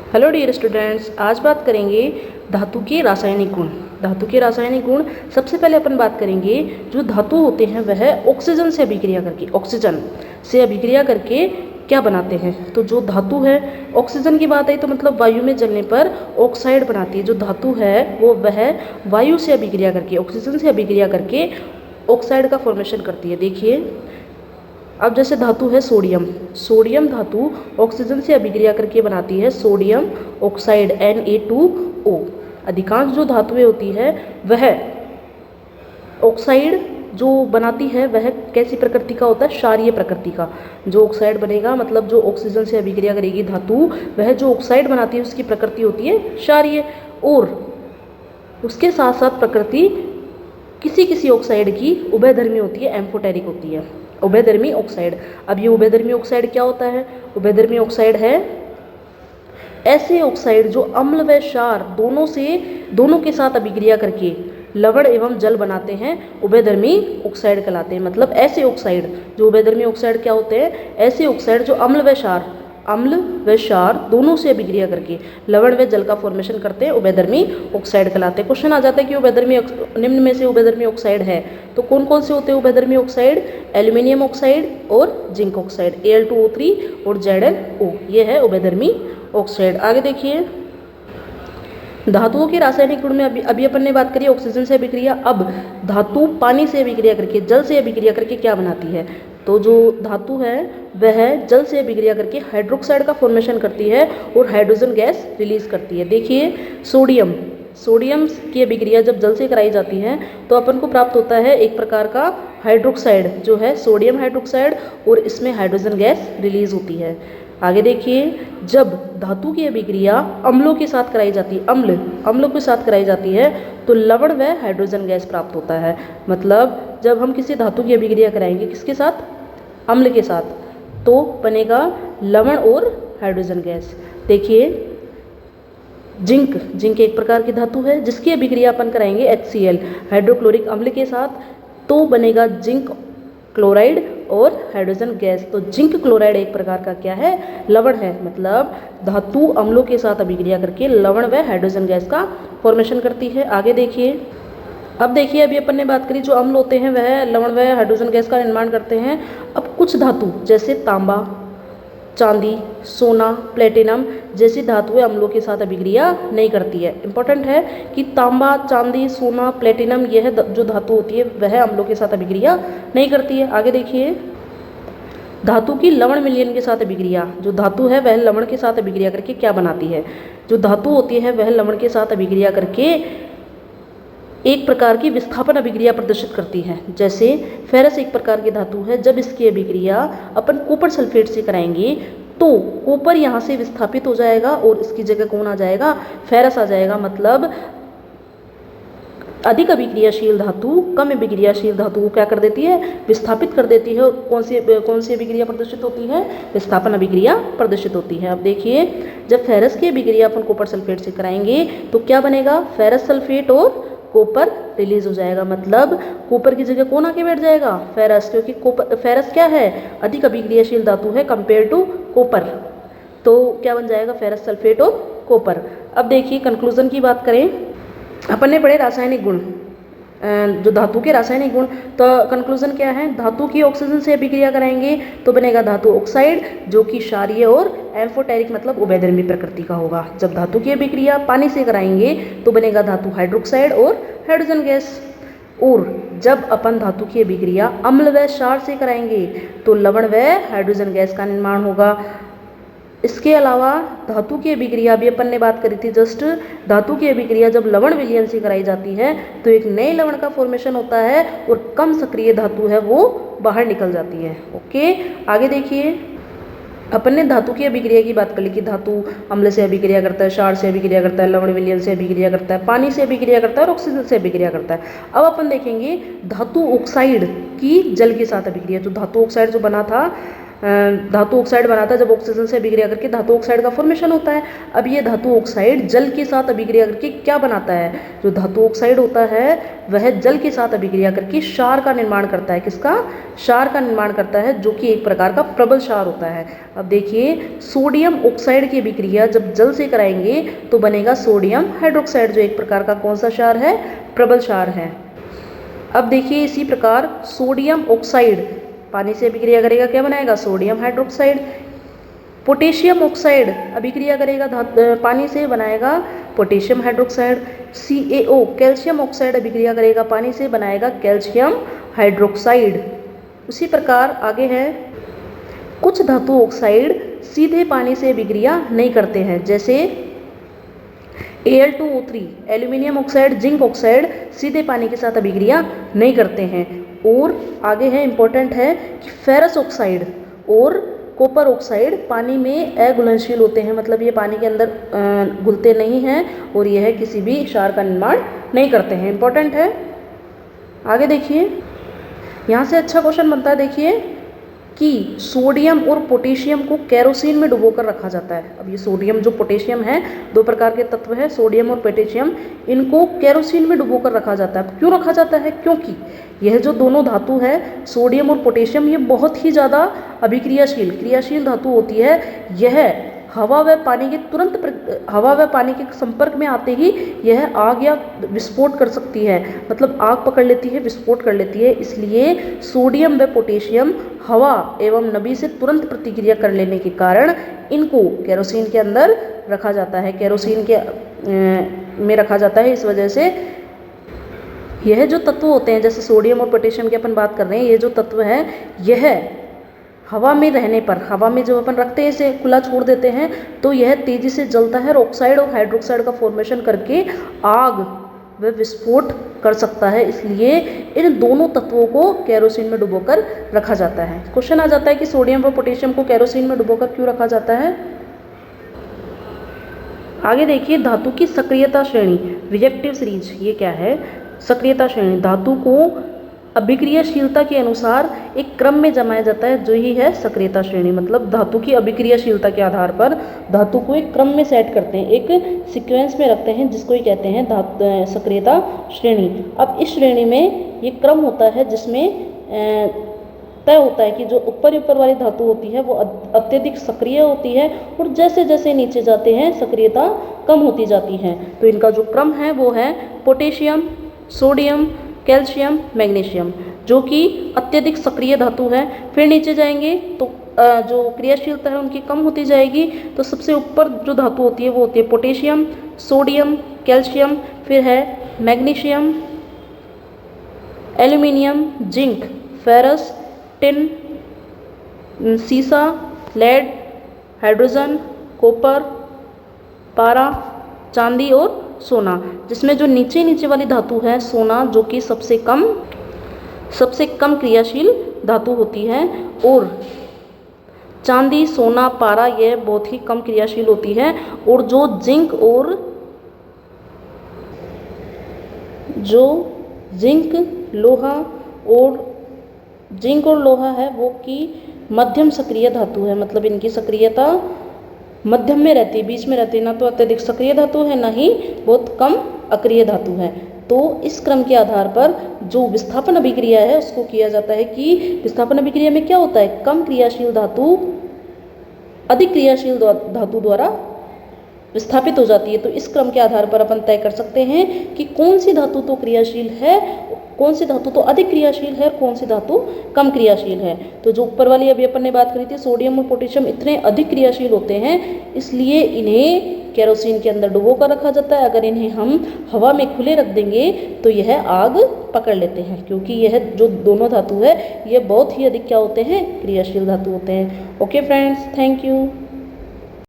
Hello dear students, आज बात करेंगे धातु के रासायनिक गुण। धातु के रासायनिक गुण सबसे पहले अपन बात करेंगे, जो धातु होते हैं वह ऑक्सीजन से अभिक्रिया करके क्या बनाते हैं। तो जो धातु है, ऑक्सीजन की बात आई तो मतलब वायु में जलने पर ऑक्साइड बनाती है। जो धातु है वो वह वायु से अभिक्रिया करके, ऑक्सीजन से अभिक्रिया करके ऑक्साइड का फॉर्मेशन करती है। देखिए, अब जैसे धातु है सोडियम, सोडियम धातु ऑक्सीजन से अभिक्रिया करके बनाती है सोडियम ऑक्साइड Na2O। अधिकांश जो धातुएं होती है वह ऑक्साइड जो बनाती है वह कैसी प्रकृति का होता है, क्षारीय प्रकृति का। जो ऑक्साइड बनेगा मतलब जो ऑक्सीजन से अभिक्रिया करेगी धातु, वह जो ऑक्साइड बनाती है उसकी प्रकृति होती है क्षारीय। और उसके साथ साथ प्रकृति किसी किसी ऑक्साइड की उभयधर्मी होती है, एम्फोटेरिक होती है, उभयधर्मी ऑक्साइड। अब ये उभयधर्मी ऑक्साइड क्या होता है? उभयधर्मी ऑक्साइड है ऐसे ऑक्साइड जो अम्ल व क्षार दोनों के साथ अभिक्रिया करके लवण एवं जल बनाते हैं, उभयधर्मी ऑक्साइड कहलाते हैं। मतलब ऐसे ऑक्साइड जो उभयधर्मी ऑक्साइड क्या होते हैं? ऐसे ऑक्साइड जो अम्ल व क्षार दोनों से अभिक्रिया करके लवण व जल का फॉर्मेशन करते हैं, उभयधर्मी ऑक्साइड कहलाते हैं। क्वेश्चन आ जाता है कि उभयधर्मी निम्न में से उभयधर्मी ऑक्साइड है तो कौन कौन से होते हैं उभयधर्मी ऑक्साइड? एल्यूमिनियम ऑक्साइड और जिंक ऑक्साइड, Al2O3 और ZnO, ये है उभयधर्मी ऑक्साइड। आगे देखिए, धातुओं के रासायनिक गुण में अभी अपन ने बात करी ऑक्सीजन से अभिक्रिया। अब धातु पानी से अभिक्रिया करके, जल से अभिक्रिया करके क्या बनाती है? तो जो धातु है वह जल से अभिक्रिया करके हाइड्रोक्साइड का फॉर्मेशन करती है और हाइड्रोजन गैस रिलीज करती है। देखिए, सोडियम की अभिक्रिया जब जल से कराई जाती है तो अपन को प्राप्त होता है एक प्रकार का हाइड्रोक्साइड, जो है सोडियम हाइड्रोक्साइड, और इसमें हाइड्रोजन गैस रिलीज होती है। आगे देखिए, जब धातु की अभिक्रिया अम्लों के साथ कराई जाती है, अम्लों के साथ कराई जाती है तो लवण व हाइड्रोजन गैस प्राप्त होता है। मतलब जब हम किसी धातु की अभिक्रिया कराएंगे किसके साथ? अम्ल के साथ, तो बनेगा लवण और हाइड्रोजन गैस। देखिए, जिंक एक प्रकार की धातु है जिसकी अभिक्रिया अपन कराएंगे HCl हाइड्रोक्लोरिक अम्ल के साथ, तो बनेगा जिंक क्लोराइड और हाइड्रोजन गैस। तो जिंक क्लोराइड एक प्रकार का क्या है? लवण है। मतलब धातु अम्लों के साथ अभिक्रिया करके लवण व हाइड्रोजन गैस का फॉर्मेशन करती है। आगे देखिए, अब देखिए, अभी अपन ने बात करी जो अम्ल होते हैं वह लवण व हाइड्रोजन गैस का निर्माण करते हैं। अब कुछ धातु जैसे तांबा, चांदी, सोना, प्लेटिनम जैसी धातुएं अम्लों के साथ अभिक्रिया नहीं करती है। इंपॉर्टेंट है कि तांबा, चांदी, सोना, प्लेटिनम यह जो धातु होती है वह अम्लों के साथ अभिक्रिया नहीं करती है। आगे देखिए, धातु की लवण विलयन के साथ अभिक्रिया, जो धातु है वह लवण के साथ अभिक्रिया करके क्या बनाती है? जो धातु होती है वह लवण के साथ अभिक्रिया करके एक प्रकार की विस्थापन अभिक्रिया प्रदर्शित करती है। जैसे फेरस एक प्रकार की धातु है, जब इसकी अभिक्रिया अपन कॉपर सल्फेट से कराएंगे तो कॉपर यहाँ से विस्थापित हो जाएगा और इसकी जगह कौन आ जाएगा? फेरस आ जाएगा। मतलब अधिक अभिक्रियाशील धातु कम अभिक्रियाशील धातु को क्या कर देती है? विस्थापित कर देती है। कौन सी अभिक्रिया प्रदर्शित होती है? विस्थापन अभिक्रिया प्रदर्शित होती है। अब देखिए, जब फेरस की अभिक्रिया अपन कॉपर सल्फेट से कराएंगे तो क्या बनेगा? फेरस सल्फेट और कॉपर रिलीज हो जाएगा। मतलब कॉपर की जगह कौन आके बैठ जाएगा? फेरस, क्योंकि फेरस क्या है? अधिक अभिक्रियाशील धातु है कंपेयर टू कॉपर। तो क्या बन जाएगा? फेरस सल्फेट और कॉपर। अब देखिए, कंक्लूजन की बात करें, अपन ने पढ़े रासायनिक गुण, जो धातु के रासायनिक गुण। तो कंक्लूजन क्या है? धातु की ऑक्सीजन से अभिक्रिया कराएंगे तो बनेगा धातु ऑक्साइड, जो कि क्षारीय और एम्फोटेरिक मतलब उभयधर्मी प्रकृति का होगा। जब धातु की अभिक्रिया पानी से कराएंगे तो बनेगा धातु हाइड्रोक्साइड और हाइड्रोजन गैस। और जब अपन धातु की अभिक्रिया अम्ल व क्षार से कराएंगे तो लवण व हाइड्रोजन गैस का निर्माण होगा। इसके अलावा धातु की अभिक्रिया भी अपन ने बात करी थी जस्ट, धातु की अभिक्रिया जब लवण विलयन से कराई जाती है तो एक नए लवण का फॉर्मेशन होता है और कम सक्रिय धातु है वो बाहर निकल जाती है। ओके, आगे देखिए, अपन ने धातु की अभिक्रिया की बात कर ली कि धातु अम्ल से अभिक्रिया करता है, क्षार से अभिक्रिया करता है, लवण विलयन से अभिक्रिया करता है, पानी से अभिक्रिया करता है और ऑक्सीजन से अभिक्रिया करता है। अब अपन देखेंगे धातु ऑक्साइड की जल के साथ अभिक्रिया। जो धातु ऑक्साइड जो बना था धातु ऑक्साइड बनाता है जब ऑक्सीजन से अभिक्रिया करके धातु ऑक्साइड का फॉर्मेशन होता है। अब ये धातु ऑक्साइड जल के साथ अभिक्रिया करके क्या बनाता है, जो धातु ऑक्साइड होता है वह जल के साथ अभिक्रिया करके क्षार का निर्माण करता है। किसका? क्षार का निर्माण करता है, जो कि एक प्रकार का प्रबल क्षार होता है। अब देखिए सोडियम ऑक्साइड की अभिक्रिया जब जल से कराएंगे तो बनेगा सोडियम हाइड्रोक्साइड, जो एक प्रकार का कौन सा क्षार है? प्रबल क्षार है। अब देखिए इसी प्रकार सोडियम ऑक्साइड पानी से अभिक्रिया करेगा, क्या बनाएगा? Sodium hydroxide. पोटेशियम ऑक्साइड अभिक्रिया करेगा पानी से, बनाएगा potassium hydroxide. CaO calcium oxide अभिक्रिया करेगा पानी से, बनाएगा कैल्शियम हाइड्रोक्साइड। उसी प्रकार आगे है, कुछ धातु ऑक्साइड सीधे पानी से अभिक्रिया नहीं करते हैं, जैसे Al2O3 aluminium oxide, zinc oxide सीधे पानी के साथ अभिक्रिया नहीं करते हैं। और आगे है इम्पोर्टेंट है कि फेरस ऑक्साइड और कॉपर ऑक्साइड पानी में अघुलनशील होते हैं, मतलब ये पानी के अंदर घुलते नहीं हैं और यह किसी भी क्षार का निर्माण नहीं करते हैं। इम्पोर्टेंट है। आगे देखिए, यहाँ से अच्छा क्वेश्चन बनता है। देखिए कि सोडियम और पोटेशियम को केरोसिन में डुबोकर रखा जाता है। अब ये सोडियम जो पोटेशियम है, दो प्रकार के तत्व है सोडियम और पोटेशियम, इनको केरोसिन में डुबोकर रखा जाता है। क्यों रखा जाता है? क्योंकि यह जो दोनों धातु है सोडियम और पोटेशियम, ये बहुत ही ज़्यादा क्रियाशील धातु होती है। यह हवा व पानी के संपर्क में आते ही यह आग या विस्फोट कर सकती है, मतलब आग पकड़ लेती है, विस्फोट कर लेती है। इसलिए सोडियम व पोटेशियम हवा एवं नमी से तुरंत प्रतिक्रिया कर लेने के कारण इनको केरोसिन के अंदर रखा जाता है, केरोसिन के में रखा जाता है। इस वजह से यह जो तत्व होते हैं, जैसे सोडियम और पोटेशियम की अपन बात कर रहे हैं, ये जो तत्व है यह हवा में रहने पर, हवा में जो अपन रखते हैं इसे खुला छोड़ देते हैं तो यह तेजी से जलता है और ऑक्साइड और हाइड्रोक्साइड का फॉर्मेशन करके आग व विस्फोट कर सकता है। इसलिए इन दोनों तत्वों को केरोसिन में डुबोकर रखा जाता है। क्वेश्चन आ जाता है कि सोडियम व पोटेशियम को केरोसिन में डुबोकर क्यों रखा जाता है। आगे देखिए, धातु की सक्रियता श्रेणी, रिएक्टिव सीरीज, ये क्या है? सक्रियता श्रेणी धातु को अभिक्रियाशीलता के अनुसार एक क्रम में जमाया जाता है, जो ही है सक्रियता श्रेणी। मतलब धातु की अभिक्रियाशीलता के आधार पर धातु को एक क्रम में सेट करते हैं, एक सीक्वेंस में रखते हैं, जिसको ही कहते हैं सक्रियता श्रेणी। अब इस श्रेणी में ये क्रम होता है जिसमें तय होता है कि जो ऊपर वाली धातु होती है वो अत्यधिक सक्रिय होती है और जैसे जैसे नीचे जाते हैं सक्रियता कम होती जाती है। तो इनका जो क्रम है वो है पोटेशियम, सोडियम, कैल्शियम, मैग्नीशियम, जो कि अत्यधिक सक्रिय धातु है। फिर नीचे जाएंगे तो जो क्रियाशीलता है उनकी कम होती जाएगी। तो सबसे ऊपर जो धातु होती है वो होती है पोटेशियम, सोडियम, कैल्शियम, फिर है magnesium, aluminium, zinc, ferrous, tin, सीसा, लेड, हाइड्रोजन, कॉपर, पारा, चांदी और सोना। जिसमें जो नीचे वाली धातु है सोना, जो कि सबसे कम क्रियाशील धातु होती है, और चांदी, सोना, पारा यह बहुत ही कम क्रियाशील होती है। और जो जिंक और लोहा है वो की मध्यम सक्रिय धातु है, मतलब इनकी सक्रियता मध्यम में रहती है, बीच में रहती है, ना तो अत्यधिक सक्रिय धातु है ना ही बहुत कम अक्रिय धातु है। तो इस क्रम के आधार पर जो विस्थापन अभिक्रिया है उसको किया जाता है कि विस्थापन अभिक्रिया में क्या होता है, कम क्रियाशील धातु अधिक क्रियाशील धातु द्वारा विस्थापित हो जाती है। तो इस क्रम के आधार पर अपन तय कर सकते हैं कि कौन सी धातु तो क्रियाशील है, कौन सी धातु तो अधिक क्रियाशील है और कौन सी धातु कम क्रियाशील है। तो जो ऊपर वाली अभी अपन ने बात करी थी सोडियम और पोटेशियम इतने अधिक क्रियाशील होते हैं, इसलिए इन्हें केरोसिन के अंदर डुबो कर रखा जाता है। अगर इन्हें हम हवा में खुले रख देंगे तो यह आग पकड़ लेते हैं, क्योंकि यह जो दोनों धातु है ये बहुत ही अधिक क्या होते हैं, क्रियाशील धातु होते हैं। Okay friends, thank you.